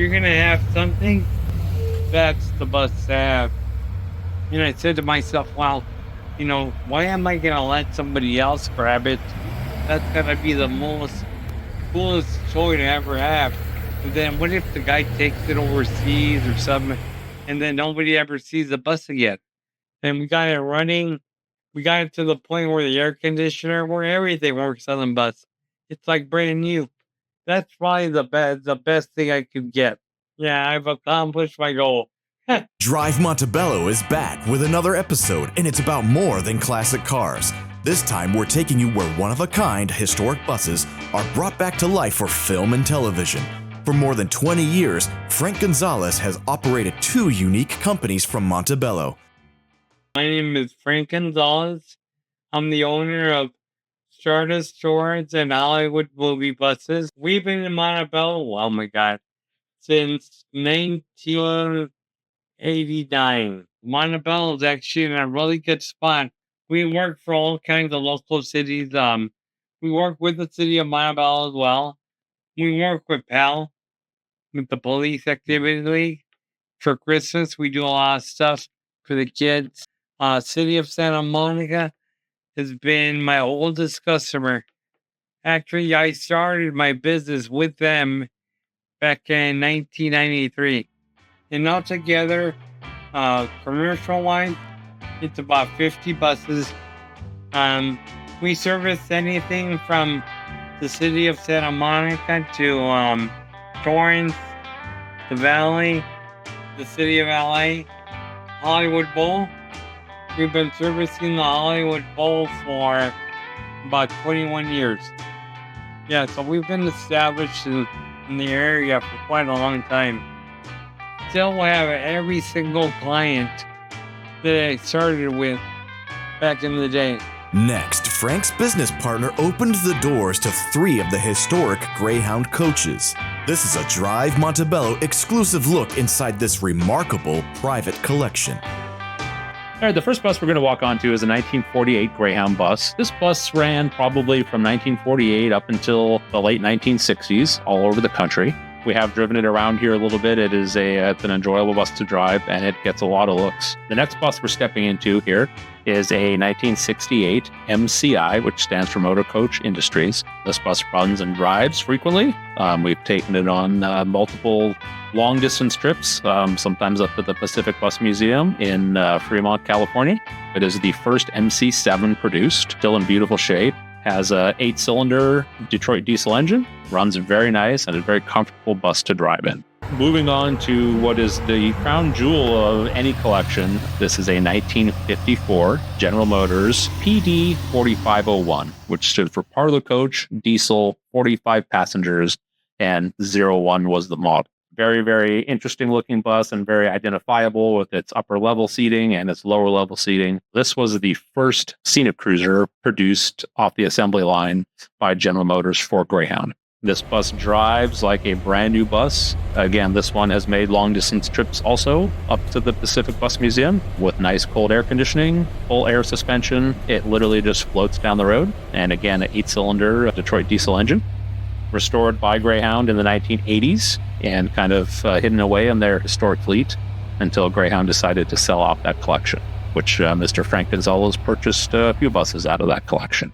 you're going to have something, that's the bus to have. And I said to myself, well, why am I going to let somebody else grab it? That's going to be the most coolest toy to ever have. But then what if the guy takes it overseas or something, and then nobody ever sees the bus again? And we got it running. We got it to the point where the air conditioner, where everything works on the bus. It's like brand new. That's probably the best thing I could get. Yeah, I've accomplished my goal. Drive Montebello is back with another episode, and it's about more than classic cars. This time, we're taking you where one-of-a-kind historic buses are brought back to life for film and television. For more than 20 years, Frank Gonzalez has operated two unique companies from Montebello. My name is Frank Gonzalez. I'm the owner of Stardust Tours and Hollywood movie buses. We've been in Montebello, oh my God, since 1989. Montebello is actually in a really good spot. We work for all kinds of local cities. We work with the city of Montebello as well. We work with PAL, with the Police Activity League. For Christmas, we do a lot of stuff for the kids. City of Santa Monica has been my oldest customer. Actually, I started my business with them back in 1993. And altogether, commercial-wise, it's about 50 buses. We service anything from the city of Santa Monica to Torrance, the Valley, the city of LA, Hollywood Bowl. We've been servicing the Hollywood Bowl for about 21 years. Yeah, so we've been established in the area for quite a long time. Still have every single client that I started with back in the day. Next, Frank's business partner opened the doors to 3 of the historic Greyhound coaches. This is a Drive Montebello exclusive look inside this remarkable private collection. All right, the first bus we're going to walk onto is a 1948 Greyhound bus. This bus ran probably from 1948 up until the late 1960s all over the country. We have driven it around here a little bit. It's an enjoyable bus to drive, and it gets a lot of looks. The next bus we're stepping into here is a 1968 MCI, which stands for Motor Coach Industries. This bus runs and drives frequently. We've taken it on multiple long-distance trips, sometimes up to the Pacific Bus Museum in Fremont, California. It is the first MC7 produced, still in beautiful shape. Has a 8-cylinder Detroit diesel engine, runs very nice, and a very comfortable bus to drive in. Moving on to what is the crown jewel of any collection, this is a 1954 General Motors PD 4501, which stood for Parlor Coach, Diesel, 45 passengers, and 01 was the model. Very, very interesting looking bus and very identifiable with its upper level seating and its lower level seating. This was the first scenic cruiser produced off the assembly line by General Motors for Greyhound. This bus drives like a brand new bus. Again, this one has made long distance trips also up to the Pacific Bus Museum with nice cold air conditioning, full air suspension. It literally just floats down the road. And again, an 8-cylinder Detroit diesel engine. Restored by Greyhound in the 1980s and kind of hidden away in their historic fleet until Greyhound decided to sell off that collection, which Mr. Frank Gonzalez purchased a few buses out of that collection.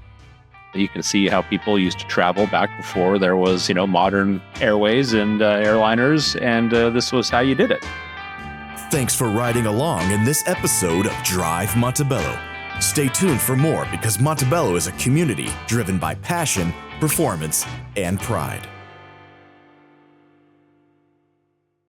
You can see how people used to travel back before there was, modern airways and airliners, and this was how you did it. Thanks for riding along in this episode of Drive Montebello. Stay tuned for more because Montebello is a community driven by passion, performance, and pride.